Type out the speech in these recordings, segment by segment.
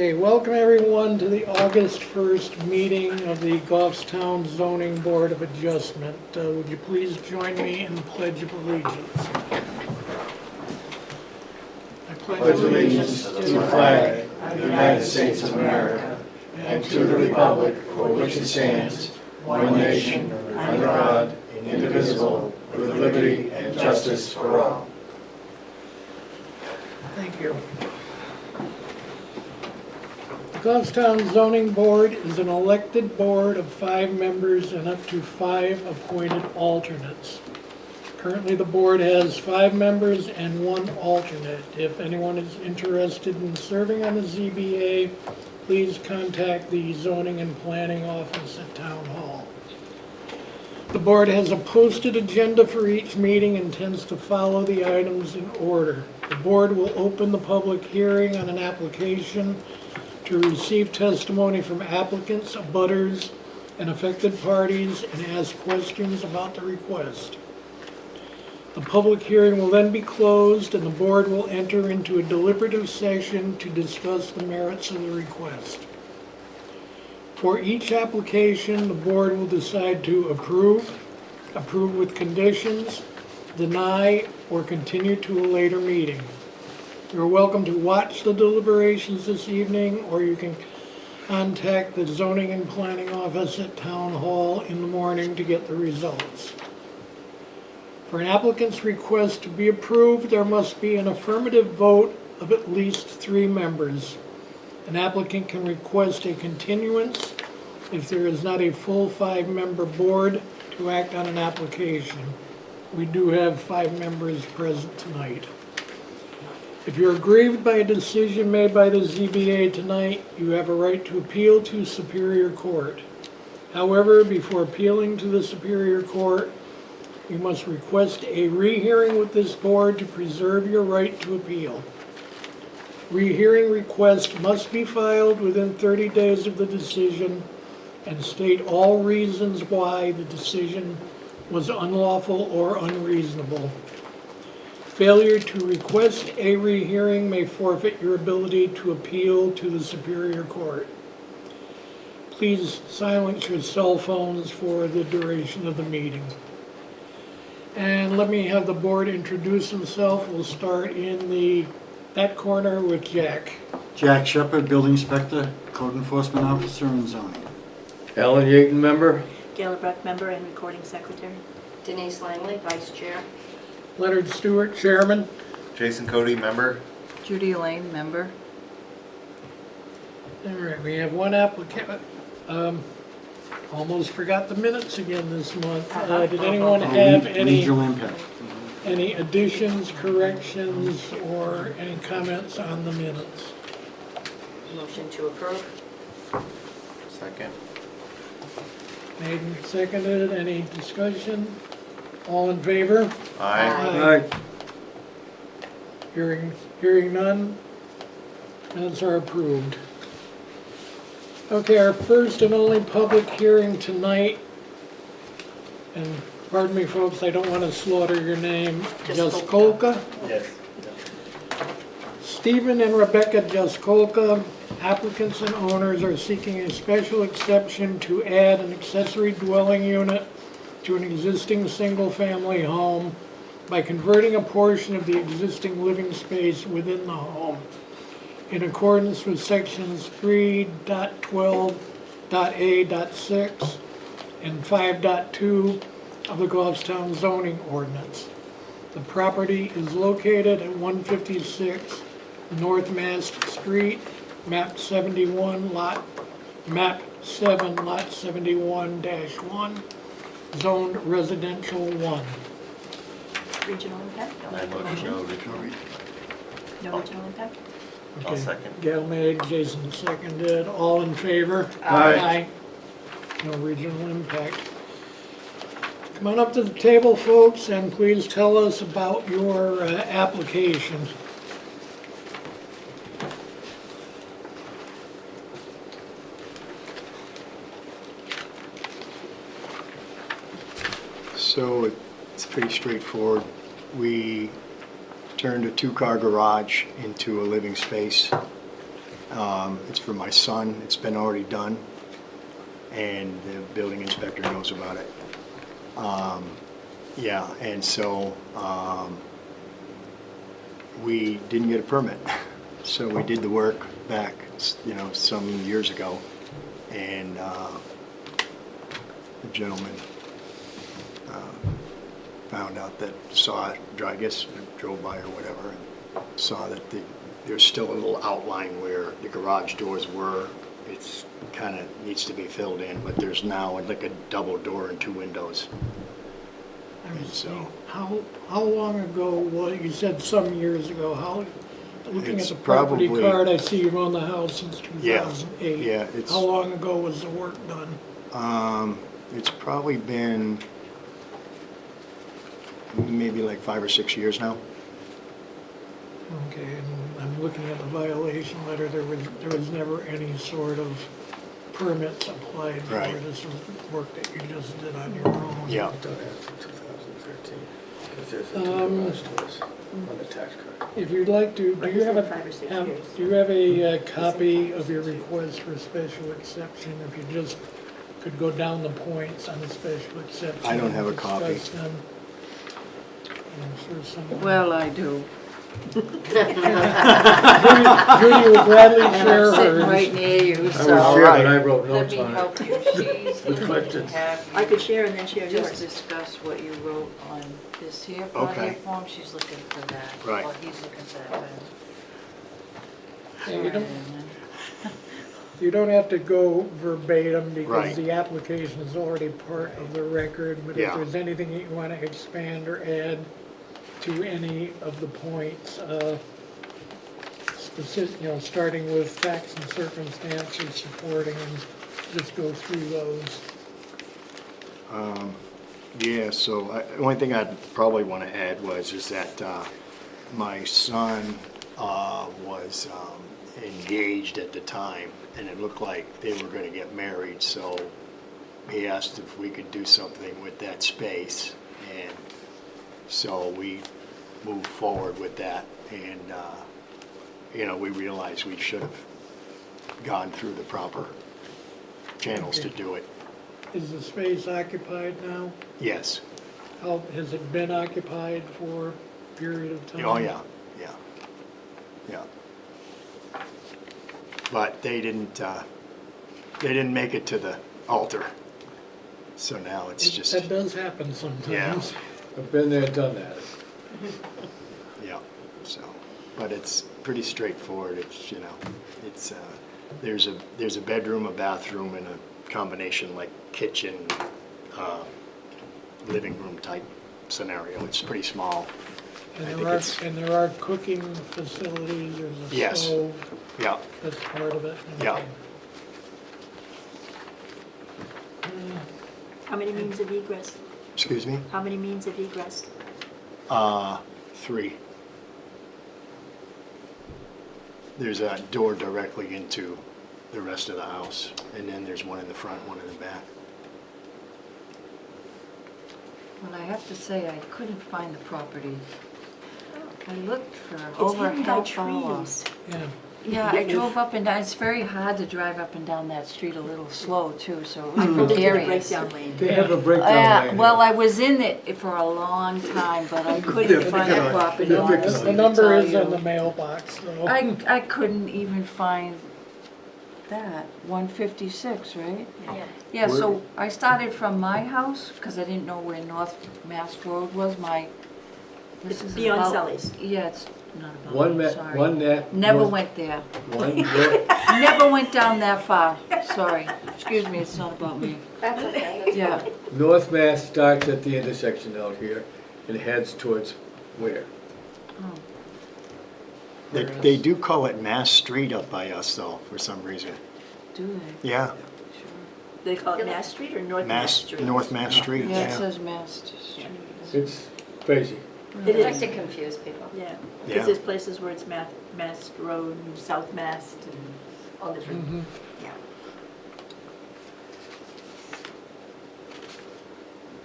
Okay, welcome everyone to the August 1st meeting of the Goffstown Zoning Board of Adjustment. Would you please join me in the Pledge of Allegiance? I pledge allegiance to the flag of the United States of America and to the republic for which it stands, one nation, under God, indivisible, with liberty and justice for all. Thank you. The Goffstown Zoning Board is an elected board of 5 members and up to 5 appointed alternates. Currently, the board has 5 members and 1 alternate. If anyone is interested in serving on the ZBA, please contact the Zoning and Planning Office at Town Hall. The board has a posted agenda for each meeting and tends to follow the items in order. The board will open the public hearing on an application to receive testimony from applicants, abutters, and affected parties and ask questions about the request. The public hearing will then be closed and the board will enter into a deliberative session to discuss the merits of the request. For each application, the board will decide to approve with conditions, deny, or continue to a later meeting. You're welcome to watch the deliberations this evening, or you can contact the Zoning and Planning Office at Town Hall in the morning to get the results. For an applicant's request to be approved, there must be an affirmative vote of at least 3 members. An applicant can request a continuance if there is not a full 5-member board to act on an application. We do have 5 members present tonight. If you're aggrieved by a decision made by the ZBA tonight, you have a right to appeal to Superior Court. However, before appealing to the Superior Court, you must request a rehearing with this board to preserve your right to appeal. Rehearing request must be filed within 30 days of the decision and state all reasons why the decision was unlawful or unreasonable. Failure to request a rehearing may forfeit your ability to appeal to the Superior Court. Please silence your cell phones for the duration of the meeting. And let me have the board introduce himself. We'll start in that corner with Jack. Jack Shepard, Building Inspector, Code Enforcement Officer, and Zoning. Alan Yaton, member. Gail Bruck, member and recording secretary. Denise Langley, vice chair. Leonard Stewart, Chairman. Jason Cody, member. Judy Elaine, member. All right, we have 1 applicant. Almost forgot the minutes again this month. Did anyone have Regional impact. any additions, corrections, or any comments on the minutes? Motion to approve. Second. Made and seconded. Any discussion? All in favor? Aye. Hearing none. Minutes are approved. Okay, our first and only public hearing tonight, and pardon me folks, I don't want to slaughter your name, Jaskolka. Yes. Stephen and Rebecca Jaskolka, applicants and owners, are seeking a special exception to add an accessory dwelling unit to an existing single-family home by converting a portion of the existing living space within the home in accordance with sections 3.12.a.6 and 5.2 of the Goffstown zoning ordinance. The property is located at 156 North Mast Street, map 71, map 7, lot 71-1, zoned residential 1. Regional impact? I motion no original. No regional impact? I'll Okay. second. Gail made, Jason seconded, all in favor? Aye. No regional impact. Come on up to the table, folks, and please tell us about your application. So it's pretty straightforward. We turned a 2-car garage into a living space. It's for my son. It's been already done, and the building inspector knows about it. Yeah, and so we didn't get a permit. So we did the work back, some years ago, and the gentleman found out that, I guess drove by or whatever, and saw that there's still a little outline where the garage doors were. It's kind of needs to be filled in, but there's now like a double door and 2 windows. I was So- saying, how long ago, well, you said some years ago, looking It's at the property probably- card, I see you've owned the house since 2008. Yeah, it's- How long ago was the work done? It's probably been maybe like 5 or 6 years now. Okay, and I'm looking at the violation letter, there was never any sort of permits applied for. Right. This was work that you just did on your own. Yeah. I've done that since 2013. Because there's a Um, $2 to us on the tax card. If you'd like to, do But you it's have been 5 or 6 years. do you have a copy of your request for special exception? If you just could go down the points on the special exception. I don't have a and copy. discuss them. I'm sure someone. Well, I do. Judy would gladly And share I'm sitting hers. right near you, I was so sure, but I wrote let notes me on it. help you. She's With going to questions. have I you could share and then share just yours. discuss what you wrote on this here part Okay. here form. She's looking for that. Right. Or he's looking for that. Yeah, you don't have to go verbatim because Right. the application is already part of the record. But if Yeah. there's anything that you want to expand or add to any of the points, specific, starting with facts and circumstances supporting, and just go through those. Yeah, so the only thing I'd probably want to add is that my son was engaged at the time, and it looked like they were going to get married, so he asked if we could do something with that space, and so we moved forward with that, and we realized we should have gone through the proper channels to do it. Is the space occupied now? Yes. How, has it been occupied for a period of time? Oh, yeah. But they didn't make it to the altar. So now it's just, That does happen sometimes. I've been there, done that. yeah, so, but it's pretty straightforward. It's, there's a bedroom, a bathroom, and a combination like kitchen, living room type scenario. It's pretty small. And I there think are, it's- and there are cooking facilities, there's a Yes. stove, Yeah, that's part of it. Yeah. Okay. How many means of egress? excuse me? How many means of egress? 3. There's a door directly into the rest of the house, and then there's one in the front, one in the back. Well, I have to say, I couldn't find the property. I looked for It's over hidden by half hour. trees. Yeah, Yeah, I drove up and down, it's very hard to drive up and down that street a little slow too, so it was They did a precarious. breakdown lane. They have a breakdown lane. Well, I was in it for a long time, but I couldn't find the property. They're picking honestly, on the to number tell is in you. the mailbox, though. I couldn't even find that, 156, right? Yeah. Yeah, so I started from my house, because I didn't know where North Mass Road was, It's this is beyond about- Sully's. Yeah, it's not about, One net, sorry. one net. Never north- went there. One net, Never went down that far, sorry. Excuse me, it's not about me. That's okay. Yeah, North Mass starts at the intersection out here and heads towards where? They do call it Mass Street up by us, though, for some reason. do they? Yeah, They call it Mass Street or North Mass Street? North Mass Street, Yeah, it yeah. says Mass Street. It's crazy. It Like is, to confuse people. yeah. Yeah. Because there's places where it's Mass Road and South Mass and all different, Mhm. yeah.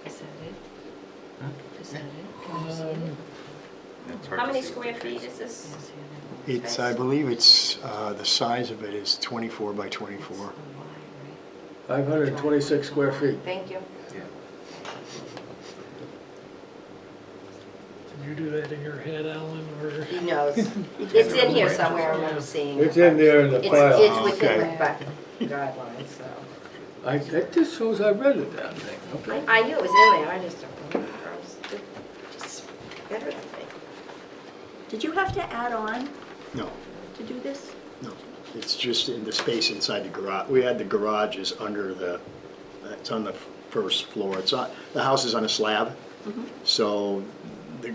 Is that it? Is that it? Can you see it? Um, It's hard How to many see square with feet trees. is this? Yes, It's, I believe it's, the size of it is 24 by 24. 526 square feet. Thank you. Did you do that in your head, Alan, or? He knows. It's in here somewhere, I'm seeing. It's in there in the file. It's within Okay. the guidelines, so. That just shows I read the damn thing, okay? I knew it was in there, I just don't remember. Just better than me. Did you have to add on No, to do this? no, it's just in the space inside the garage. We had the garages under the, it's on the first floor. It's on, the house is on a slab, so it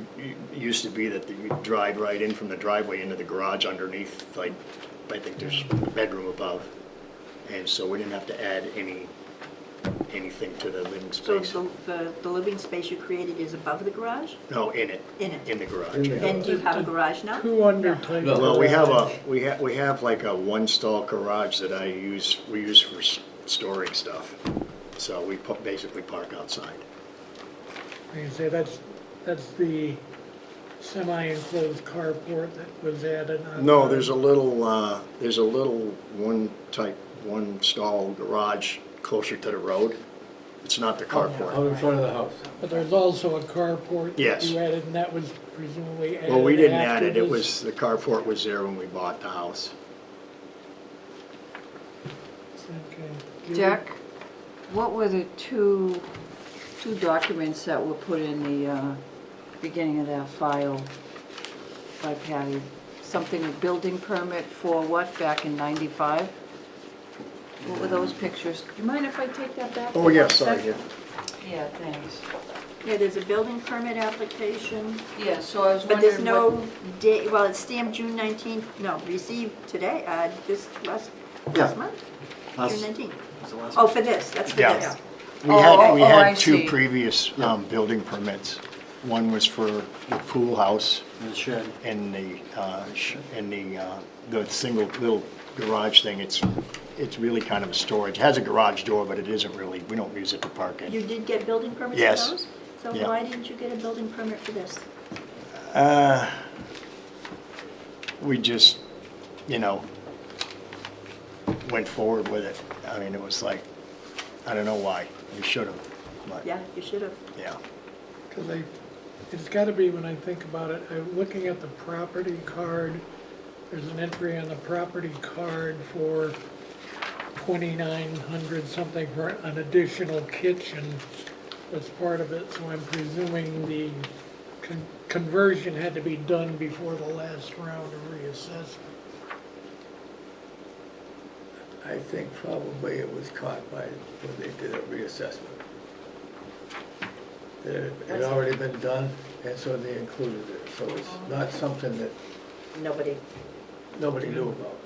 used to be that you drive right in from the driveway into the garage underneath, like, I think there's a bedroom above. And so we didn't have to add anything to the living So space. the living space you created is above the garage? No, in it, In it? in the garage. In the- And do you have a garage now? Two under type. No. Well, we have like a one-stall garage that we use for storing stuff. So we basically park outside. You say that's the semi-enclosed carport that was added on. No, there's a little one stall garage closer to the road. It's not the Out carport. in front of the house. But there's also a carport that Yes. you added, and that was presumably added Well, we didn't add after it. It this? was, the carport was there when we bought the house. Okay. Jack, what were the two documents that were put in the beginning of that file by Patty? Something, a building permit for what, back in 95? What were those pictures? Do you mind if I take that back? Oh, for yeah, one sorry, sec? yeah. Yeah, thanks. Yeah, there's a building permit application, Yeah, so I was but wondering there's no date, well, it's stamped June 19th, no, received today, this last month? June Last- 19th. Oh, for this, that's for Yeah. this. We Oh, had, we oh, I had two see. previous building permits. One was for the pool house And the shed. and the single little garage thing. It's really kind of a storage. It has a garage door, but it isn't really, we don't use it to park You in. did get building permits for Yes. those? So Yeah. why didn't you get a building permit for this? We just, went forward with it. I mean, it was like, I don't know why. We should have, but, Yeah, you should have. yeah. Because it's got to be, when I think about it, I'm looking at the property card, there's an entry on the property card for 2,900 something for an additional kitchen as part of it, so I'm presuming the conversion had to be done before the last round of reassessment. I think probably it was caught by when they did a reassessment. It had already been done, and so they included it, so it's not something that Nobody. nobody knew about.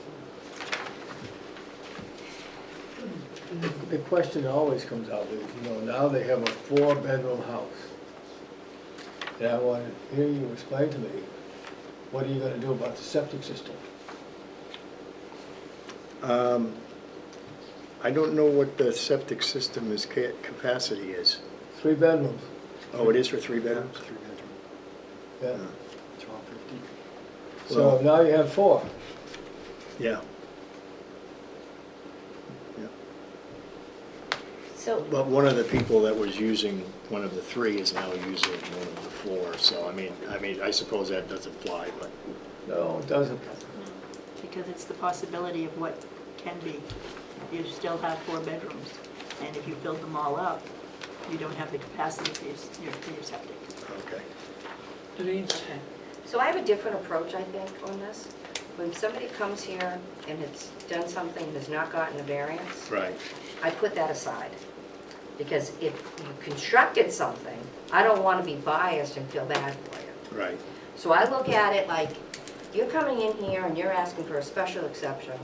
The question always comes out is, now they have a 4-bedroom house. And I want to hear you explain to me, what are you gonna do about the septic system? I don't know what the septic system capacity is. 3 bedrooms, Oh, it is for 3 bedrooms? Three-bedroom, yeah. 1250. So now you have 4. Yeah. So, But one of the people that was using one of the 3 is now using one of the 4, so I mean, I suppose that doesn't fly, but, No, it doesn't. Because it's the possibility of what can be. You still have 4 bedrooms, and if you filled them all up, you don't have the capacity for your septic. okay. Denise? so I have a different approach, I think, on this. When somebody comes here and it's done something, and has not gotten a variance, Right, I put that aside. Because if you constructed something, I don't want to be biased and feel bad for you. right. So I look at it like, you're coming in here and you're asking for a special exception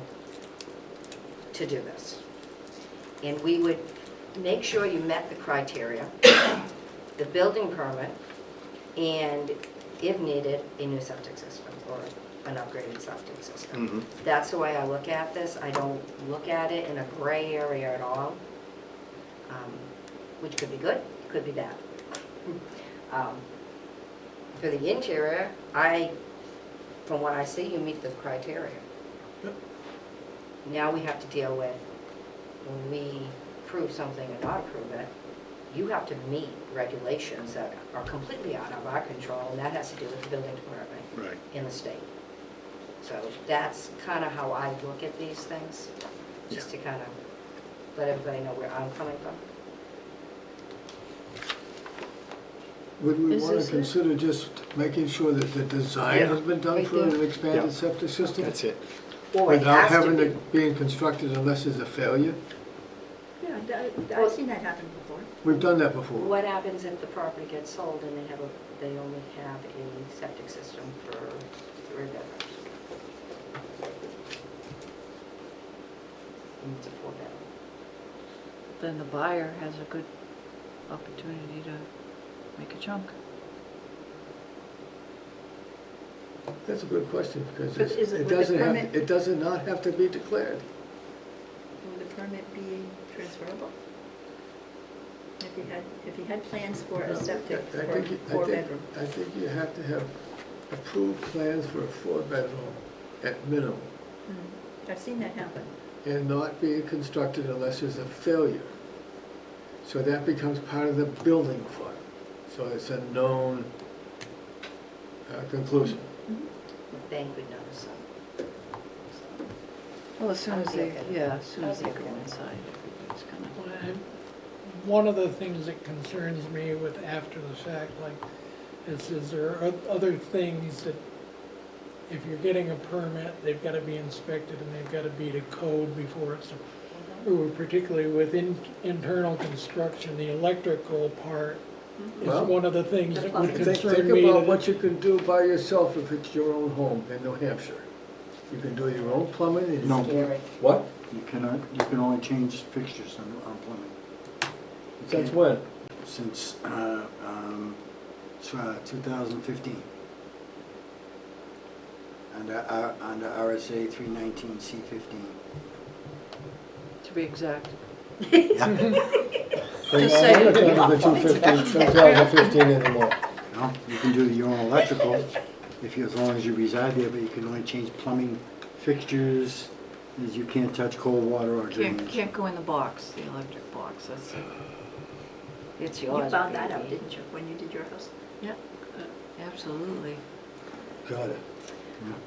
to do this. And we would make sure you met the criteria, the building permit, and if needed, a new septic system or an upgraded septic system. Mhm. That's the way I look at this. I don't look at it in a gray area at all, which could be good, could be bad. For the interior, I from what I see, you meet the criteria. Now we have to deal with, when we approve something or not approve it, you have to meet regulations that are completely out of our control, and that has to do with the building department Right. in the state. So that's kind of how I look at these things, just to kind of let everybody know where I'm coming from. Would we Is want this to it? consider just making sure that the design Yeah. has been done Right for there. an expanded Yeah. septic system? That's it. Or it Without has to having be. it being constructed unless there's a failure? Yeah, I've seen that happen before. We've done that before. What happens if the property gets sold and they only have a septic system for 3 bedrooms? And it's a 4-bedroom. Then the buyer has a good opportunity to make a chunk. That's a good question, because But is it it with the doesn't have, permit? it does not have to be declared. Will the permit be transferable? If you had plans for a septic I for think you- 4-bedroom? I think you have to have approved plans for a 4-bedroom at minimum, I've seen that happen. and not being constructed unless there's a failure. So that becomes part of the building fund. So it's a known conclusion. The bank would notice them. Well, as soon as I'd be they, okay with yeah, that. as soon as I'd they be go okay with inside, everything's gonna. One of the things that concerns me with after the fact, like, is there are other things that if you're getting a permit, they've gotta be inspected and they've gotta be to code before it's approved, particularly with internal construction, the electrical part is Well, one of the things that would Think concern me. about that what you can do by yourself if it's your own home in New Hampshire. You can do your own plumbing and you No. can- Gary, What? You cannot, you can only change fixtures on plumbing. You Since can't- when? Since 2015. Under RSA 319C15. To be exact. Just say it. The 2015 anymore. No, you can do your own electrical as long as you reside there, but you can only change plumbing fixtures, as you can't touch cold water or drainage. Can't go in the box, the electric box, that's it. It's You yours, found that out, baby. didn't you, when you did your house? Yeah, absolutely. Got it.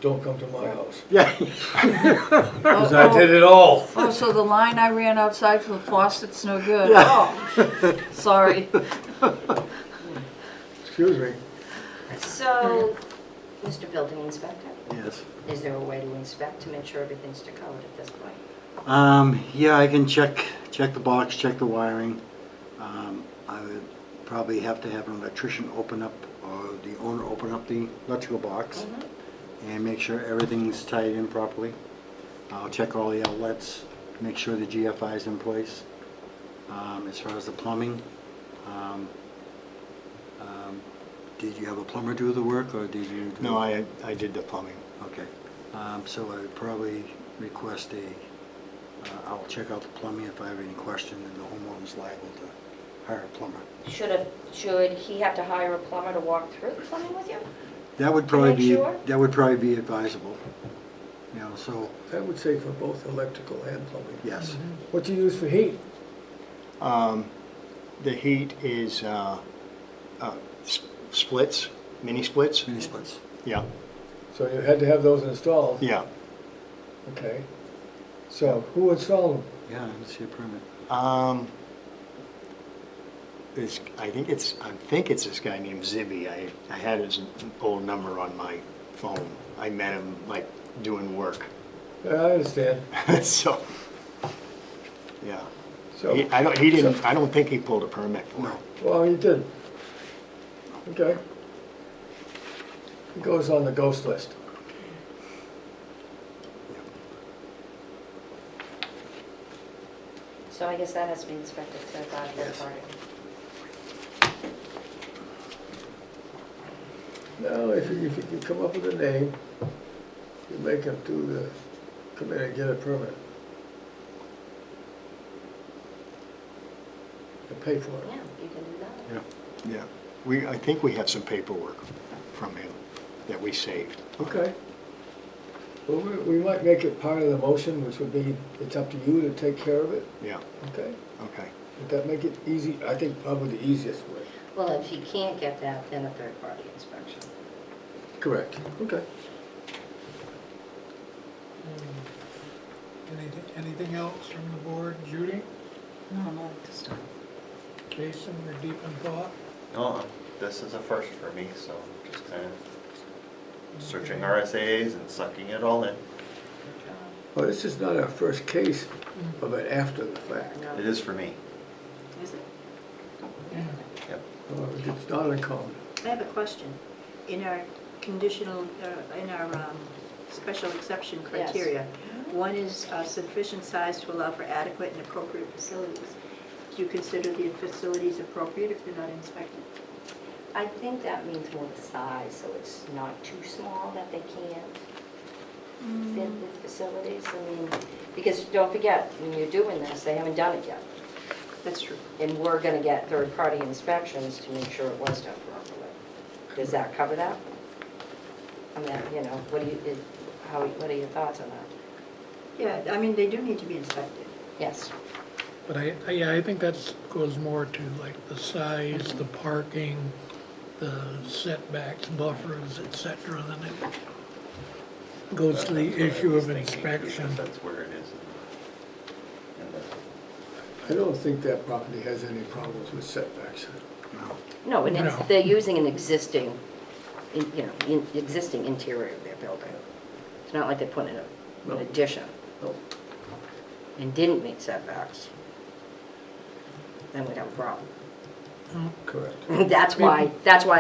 Don't come to my house. Yeah. Because I did it all. Oh, so the line I ran outside for the faucet's no good? Oh, sorry. Excuse me. So, Mr. Building Inspector, Yes. is there a way to inspect to make sure everything's to code at this point? Yeah, I can check the box, check the wiring. I would probably have to have an electrician open up, or the owner open up the electrical box and make sure everything's tied in properly. I'll check all the outlets, make sure the GFI is in place. As far as the plumbing, did you have a plumber do the work, or did you? No, I did the plumbing. Okay, so I would probably request I'll check out the plumbing if I have any question, and the homeowner's liable to hire a plumber. Should he have to hire a plumber to walk through the plumbing with you? That would probably make be, sure? that would probably be advisable, you know, so, I would say for both electrical and plumbing. yes. What do you use for heat? The heat is splits, mini splits. Mini splits. Yeah, So you had to have those installed? yeah. Okay. So who installed them? Yeah, I didn't see a permit. I think it's this guy named Zibby. I had his old number on my phone. I met him like doing work. I understand. So, yeah. So, I don't think he pulled a permit for it. well, you did. Okay. It goes on the ghost list. So I guess that has to be inspected to by a third party. Now, if you can come up with a name, you make him come in and get a permit. And pay for it. Yeah, you can do that. Yeah. I think we have some paperwork from him. that we saved. Okay. Well, we might make it part of the motion, which would be, it's up to you to take care of it, Yeah, okay? okay. Would that make it easy? I think probably the easiest way. Well, if you can't get that, then a third-party inspection. Correct. Okay. Anything else from the board? Judy? No, not at this time. Jason, you're deep in thought? No, this is a first for me, so I'm just kind of searching RSAs and sucking it all in. Well, this is not our first case of it after the fact. It is for me. Is it? Yeah. Yep. It's not uncommon. I have a question. In our conditional, in our special exception Yes. criteria, one is sufficient size to allow for adequate and appropriate facilities. Do you consider the facilities appropriate if they're not inspected? I think that means more the size, so it's not too small that they can't fit the facilities. I mean, because don't forget, when you're doing this, they haven't done it yet. That's true. And we're gonna get third-party inspections to make sure it was done properly. Does that cover that? I mean, you know, what are your thoughts on that? Yeah, I mean, they do need to be inspected. Yes. But I think that goes more to like the size, the parking, the setbacks, buffers, et cetera, than it goes to the That's what I issue was of thinking, inspection. because That's where it is. And I don't think that property has any problems with setbacks. No, and No. they're using an existing, existing interior of their building. It's not like they're putting an No. addition No. and didn't meet setbacks. Then we'd have a problem. Correct. That's why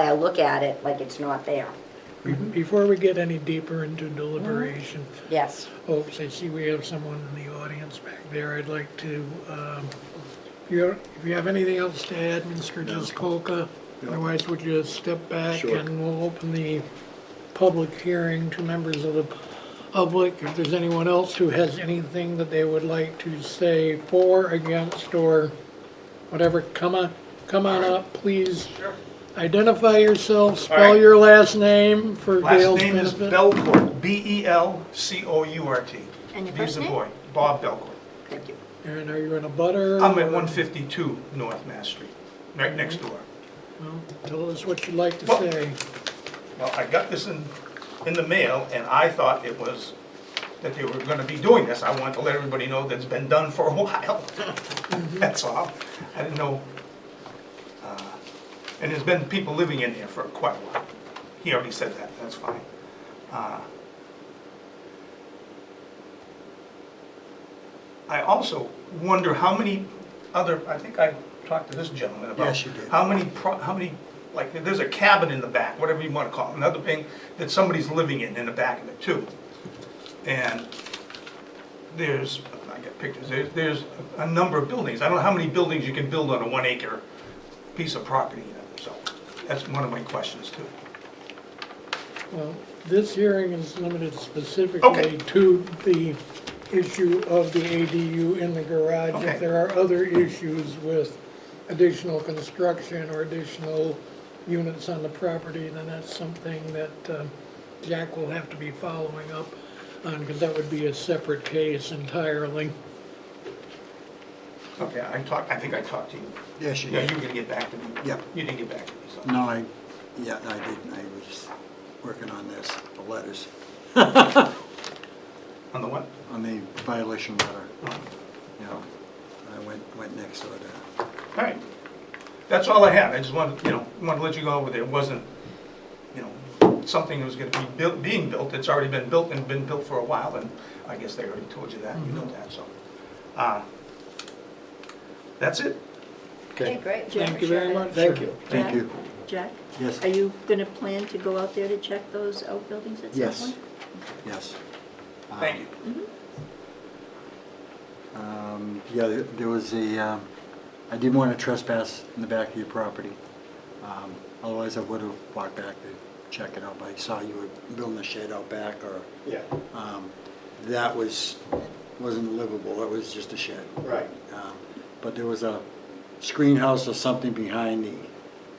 I look at it like it's not there. Before we get any deeper into deliberation, Yes. folks, I see we have someone in the audience back there. I'd like to, if you have anything else to add, Mr. Jaskowka, otherwise would you step back Sure. and we'll open the public hearing to members of the public. If there's anyone else who has anything that they would like to say for, against, or whatever, come on up, please. Identify yourself, spell All right. your last name for Gail's Last name is benefit. Belcourt, B-E-L-C-O-U-R-T. And your He's first the name? boy, Bob Belcourt. Thank you. And are you in a butter? I'm at or- 152 North Mass Street, right next door. Well, tell us what you'd like to Well- say. Well, I got this in the mail, and I thought it was, that they were gonna be doing this. I wanted to let everybody know that it's been done for a while. That's all. I didn't know. And there's been people living in there for quite a while. He already said that, that's fine. I also wonder how many other, I think I talked to this gentleman about. Yes, you did. How many, like, there's a cabin in the back, whatever you wanna call it, another thing that somebody's living in the back of it too. And there's, I got pictures, there's a number of buildings. I don't know how many buildings you can build on a 1 acre piece of property, so that's one of my questions too. Well, this hearing is limited Okay. specifically to the issue of the ADU in the garage. Okay. If there are other issues with additional construction or additional units on the property, then that's something that Jack will have to be following up on, because that would be a separate case entirely. Okay, I think I talked to you. Yes, you Yeah, did. you were gonna get back to me. Yep. You didn't get back to me, so. No, I didn't. I was working on this, the letters, On the what? on the violation letter, Oh. you know. I went next to it. All right. That's all I had. I just wanted to let you go over there. It wasn't, something that was gonna be being built. It's already been built and been built for a while, and I guess they already told you that, you know that, so. That's it. Okay, great. Thank you very much. Thank you. Thank you. Jack, Yes, are you going to plan to go out there to check those outbuildings at some Yes. point? yes. Thank you. Yeah, there was I didn't want to trespass in the back of your property. Otherwise, I would have walked back to check it out, but I saw you were building a shed out back, or, Yeah, that wasn't livable, it was just a shed. right. But there was a screen house or something behind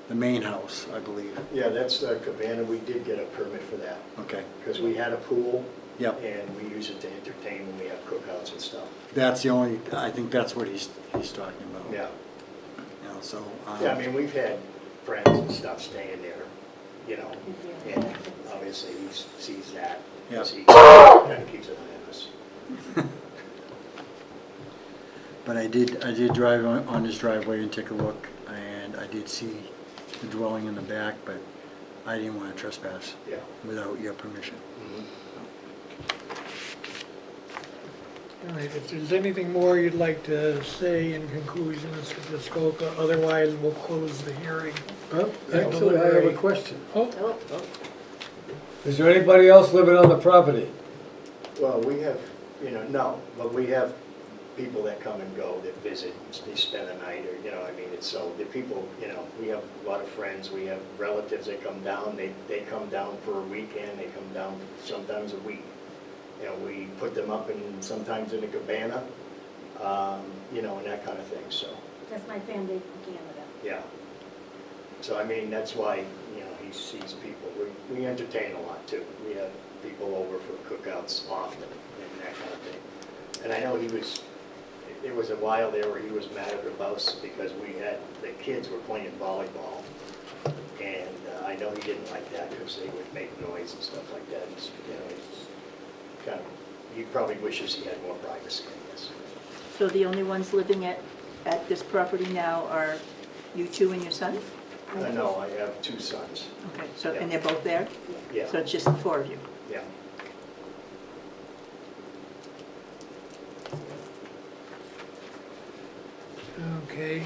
the main house, I believe. Yeah, that's the cabana, we did get a permit for that, Okay, because we had a pool, yep. and we use it to entertain when we have cookouts and stuff. That's the only, I think that's what he's talking about. Yeah, You know, so. yeah, I mean, we've had friends and stuff staying there, you know, and obviously he sees that, because he kind of keeps an eye on us. But I did drive on his driveway and take a look, and I did see the dwelling in the back, but I didn't want to trespass Yeah. without your permission. All right, if there's anything more you'd like to say in conclusion, Mr. Muskoka, otherwise we'll close the hearing. Actually, I have a question. Oh, Is there anybody else living on the property? Well, we have, you know, no, but we have people that come and go, that visit, they spend a night, or, you know, I mean, it's so, the people, you know, we have a lot of friends, we have relatives that come down, they come down for a weekend, they come down sometimes a week. You know, we put them up in, sometimes in a cabana, you know, and that kind of thing, so, That's my family from Canada. yeah. So, I mean, that's why, you know, he sees people, we entertain a lot too. We have people over for cookouts often, and that kind of thing. And I know there was a while there where he was mad at the mouse because the kids were playing volleyball. And I know he didn't like that because they would make noise and stuff like that. It's, you know, it's kind of, he probably wishes he had more privacy, I guess. So the only ones living at this property now are you two and your son? I know, I have 2 sons, Okay, so, and they're both there? yeah, So it's just the 4 of you? yeah. okay.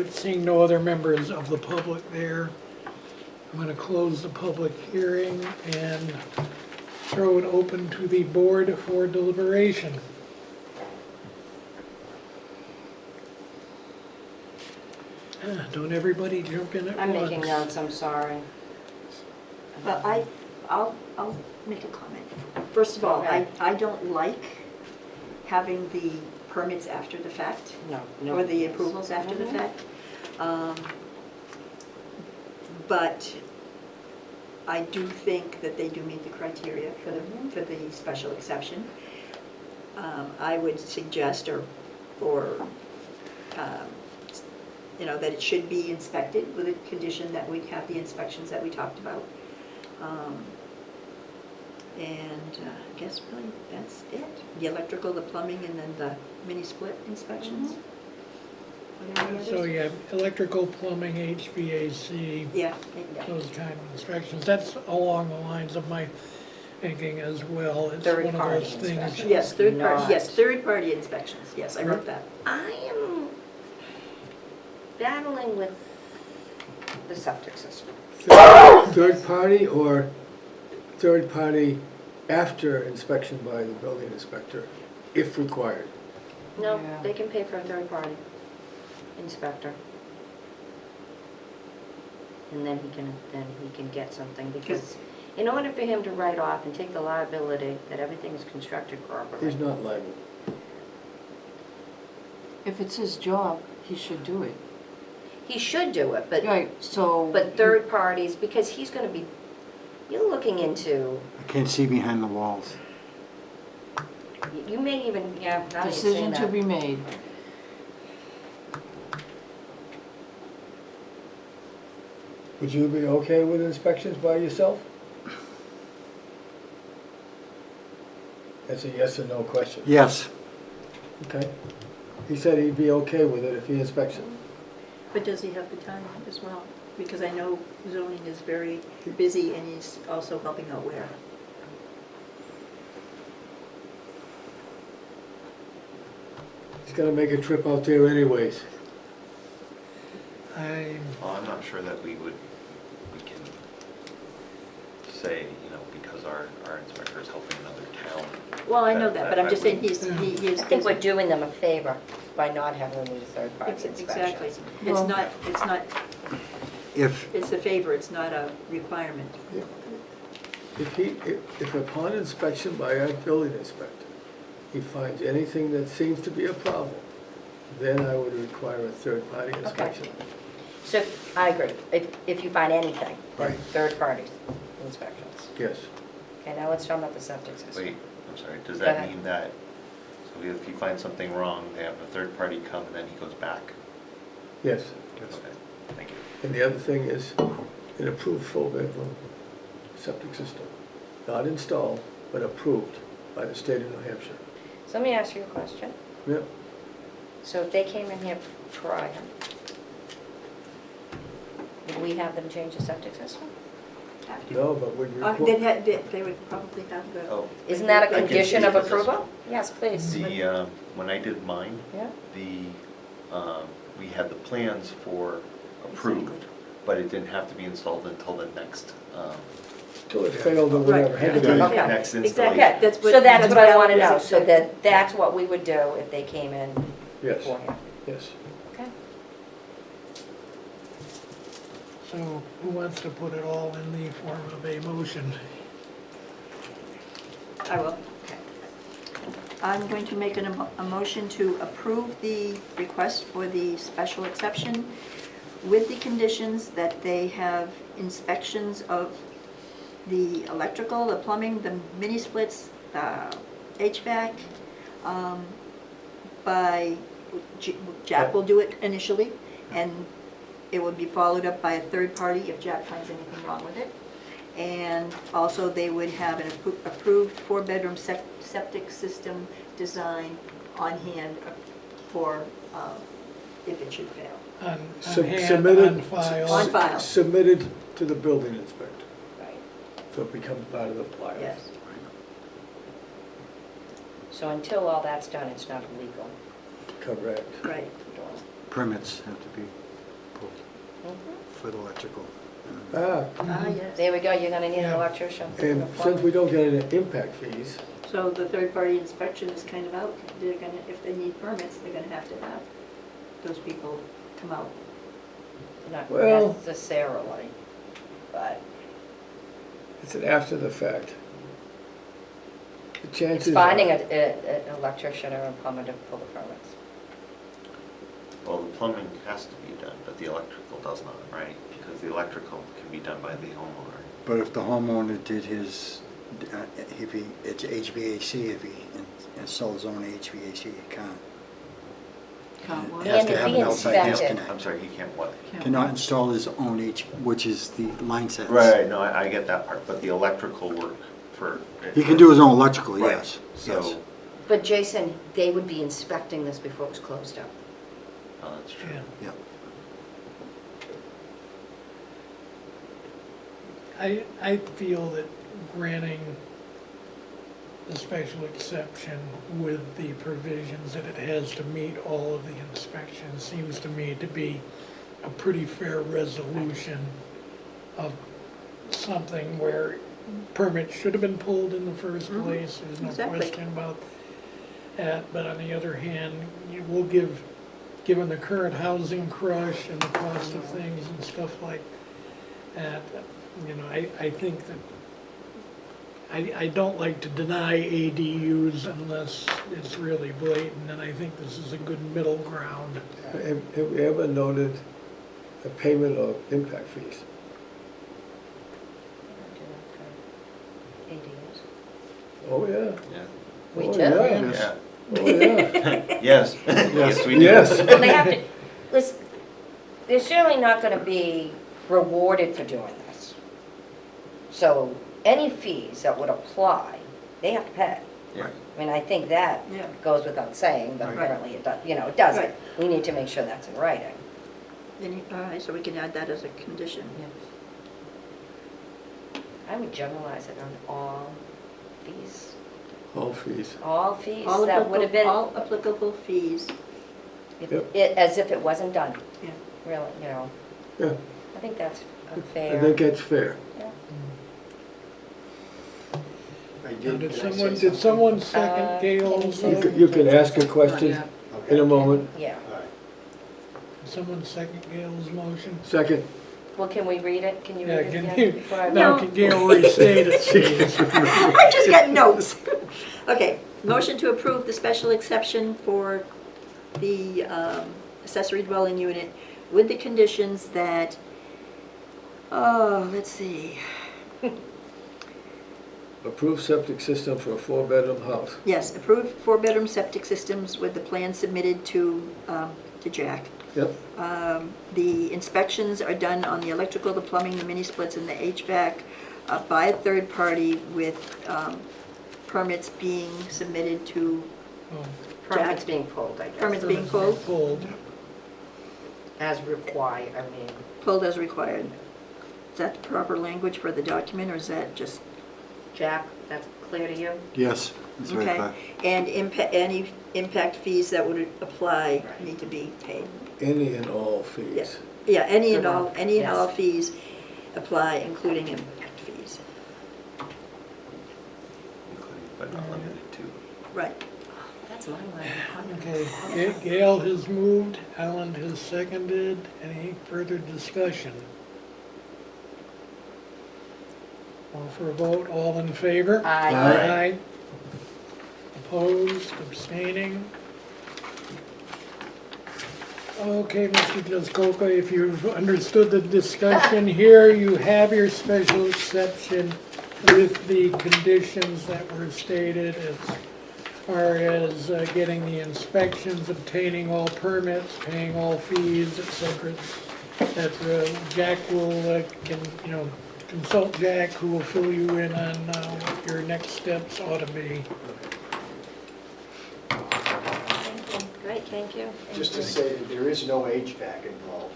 Seeing no other members of the public there, I'm going to close the public hearing and throw it open to the board for deliberation. Don't everybody jump in at once. I'm making notes, I'm sorry. Well, I'll make a comment. First of all, Go ahead. I don't like having the permits after the fact. No. Or the approvals after the fact. But I do think that they do meet the criteria for the special exception. I would suggest you know, that it should be inspected with a condition that we have the inspections that we talked about. And I guess really that's it. The electrical, the plumbing, and then the mini split inspections. What are the So others? you have electrical, plumbing, HVAC, Yeah. those kind of inspections. That's along the lines of my thinking as well. It's Third one of party those things. inspection. Yes, Not- third-party inspections, yes, I wrote that. I am battling with the septic system. Third party or third party after inspection by the building inspector, if required? No, Yeah. they can pay for a third party inspector. And then he can get something, because in order for him to write off and take the liability that everything is constructed properly. He's not liable. If it's his job, he should do it. He should do it, but Right, so. third parties, because he's gonna be, you're looking into, I can't see behind the walls. you may even, yeah, now you're saying Decision to that. be made. Would you be okay with inspections by yourself? That's a yes or no question. Yes, Okay. He said he'd be okay with it if he inspects it. But does he have the time as well? Because I know zoning is very busy and he's also helping out Ware. He's gonna make a trip out there anyways. I, Well, I'm not sure that we can say, you know, because our inspector is helping another town. Well, I know that, but I'm just saying he is. I think we're doing them a favor by not having them do third party Exactly. inspections. It's not, if, it's a favor, it's not a requirement. If upon inspection by our building inspector, he finds anything that seems to be a problem, then I would require a third-party inspection. So, I agree, if you find anything, Right. third-party inspections. Yes. Okay, now let's talk about the septic system. Wait, I'm sorry, does Go that ahead. mean that, so if you find something wrong, they have a third party come and then he goes back? Yes. Okay, thank you. And the other thing is an approved four-bedroom septic system. Not installed, but approved by the state of New Hampshire. So let me ask you a question. Yep. So if they came in here prior, would we have them change the septic system? Have to. No, but would you? They would probably have the. Oh, Isn't that a I can condition see of this. approval? Yes, please. the, when I did mine, Yeah. we had the plans for approved, but it didn't have to be installed until the next, Till it failed or whatever. Had to be- Okay. next Exactly, installation. that's what. So that's what I want to Alan know, was so exactly- that's what we would do if they came in Yes, beforehand. yes. Okay. So who wants to put it all in the form of a motion? I will. I'm going to make a motion to approve the request for the special exception with the conditions that they have inspections of the electrical, the plumbing, the mini splits, the HVAC, Jack will do it initially, and it will be followed up by a third party if Jack finds anything wrong with it. And also, they would have an approved four-bedroom septic system design on hand for if it should fail. On Sub- hand, submitted- on file? On file. Submitted to the building inspector, Right. so it becomes part of the file. Yes. So until all that's done, it's not illegal. Correct. Right. Permits have to be pulled Mhm. for the electrical. Ah, Ah, yes. There we go, you're gonna need an Yeah. electrician. and since we don't get any impact fees, So the third-party inspection is kind of out. They're gonna, if they need permits, they're gonna have to have those people come out. Not Well- necessarily, but it's an after the fact. The it's chances. finding are- an electrician or a plumber to pull the permits. Well, the plumbing has to be done, but the electrical does not, right? Because the electrical can be done by the homeowner. But if the homeowner did his, if he, it's HVAC, if he installs his own HVAC, he can't. Can't what? It has And to if have he an outside inspected- disconnect. I'm sorry, he can't what? Cannot install his own which is the line sets. Right, no, I get that part, but the electrical work for. He can do his own electrical, Right, yes. yes. So, But Jason, they would be inspecting this before it was closed up. that's true. Yeah. Yep. I feel that granting the special exception with the provisions that it has to meet all of the inspections seems to me to be a pretty fair resolution of something where permits should have been pulled in the first place, there's no Exactly. question about that. But on the other hand, you will given the current housing crush and the cost of things and stuff like that, you know, I think that I don't like to deny ADUs unless it's really blatant, and I think this is a good middle ground. Have we ever noted a payment of impact fees? ADUs. Oh, yeah. Yeah. We Oh, do. yeah. Yeah. Oh, yeah. Yes, yes, we do. Yes. Well, they have to, listen, they're certainly not gonna be rewarded for doing this. So any fees that would apply, they have to pay. Yeah. I mean, I think that Yeah. goes without saying, but Right. apparently it does, it doesn't. Right. We need to make sure that's in writing. All right, so we can add that as a condition. I would generalize it on all fees, All fees. all fees All that would have been, All applicable fees. Yep. as if it wasn't done. Yeah. Really, Yeah, I think that's a I fair. think that's fair. Yeah. Now, did someone second Gail's? can you You can ask a question in a moment. Yeah. Did someone second Gail's motion? Second, Well, can we read it? Can you Yeah, read it can again? you, before I now vote? can Gail restate it, please? I just got notes. Okay, motion to approve the special exception for the accessory dwelling unit with the conditions that, let's see, Approved septic system for a 4-bedroom house. yes, approved 4-bedroom septic systems with the plan submitted to Jack. Yep. The inspections are done on the electrical, the plumbing, the mini splits, and the HVAC by a third party with permits being submitted to Permits being pulled, I guess. Permits being pulled, Pulled. As required, I mean, pulled as required. Is that the proper language for the document, or is that just, Jack, that's clear to you? Yes, that's right. okay? And any impact fees that would apply need to be paid. Any and all fees. Yes. Yeah, any and all Yes. fees apply, including impact fees. Including but not limited to. Right. That's my line. Okay, Gail has moved, Alan has seconded. Any further discussion? Call for a vote, all in favor? Aye. Aye. Opposed, abstaining? Okay, Mr. Jaskota, if you've understood the discussion here, you have your special exception with the conditions that were stated as far as getting the inspections, obtaining all permits, paying all fees, et cetera. That Jack will, consult Jack, who will fill you in on what your next steps ought to be. Great, thank you. Just to say that there is no HVAC involved,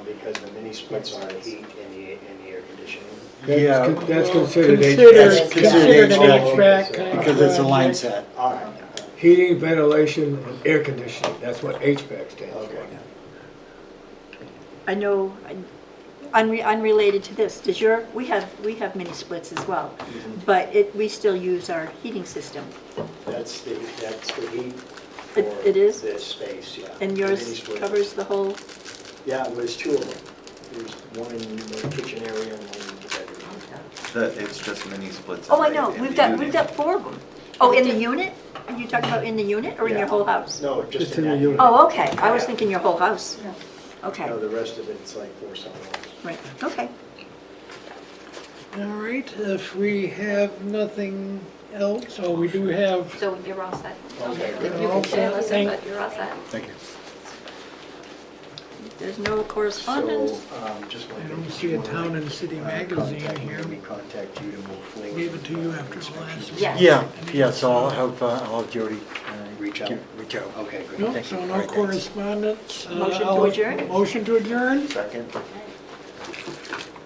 because the mini splits are heat and the air conditioning. That's considered Considered HVAC. considered an HVAC. HVAC kind of Because it's a line project. set. All right. Heating, ventilation, and air conditioning, that's what HVAC stands Okay. for. I know, unrelated to this, we have mini splits as well, but we still use our heating system. That's the heat for It is? this space, yeah. And The mini yours splits. covers the whole, Yeah, well, there's two of them. There's one in the kitchen area and one in the bedroom. It's just mini splits. oh, I in the- know, in we've the got unit. 4 of them. Oh, in the unit? Are you talking about in the unit or in your Yeah. whole house? No, just Just in in the that unit. Oh, okay, I was thinking your whole house. Okay, No, the rest of it's like for someone else. right, okay. All right, if we have nothing else, we do have, So you're all set. Okay, You You're all can stay set. and listen, Thank- but you're all set. Thank you. There's no correspondence. So, just one I thing. don't see a town and city magazine here. Maybe contact you to move forward. Gave it to you after the last one. Yes. Yeah, so I'll have Jody Reach out. reach out. Okay, good. No, Thank so you. no All right, thanks. correspondence. Motion to I'll- adjourn? Motion to adjourn? Second?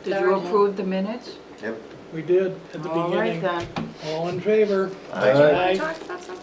Did you approve the minutes? Yep. We did at the All right beginning. then. All in favor? Aye. Aye. Talk about something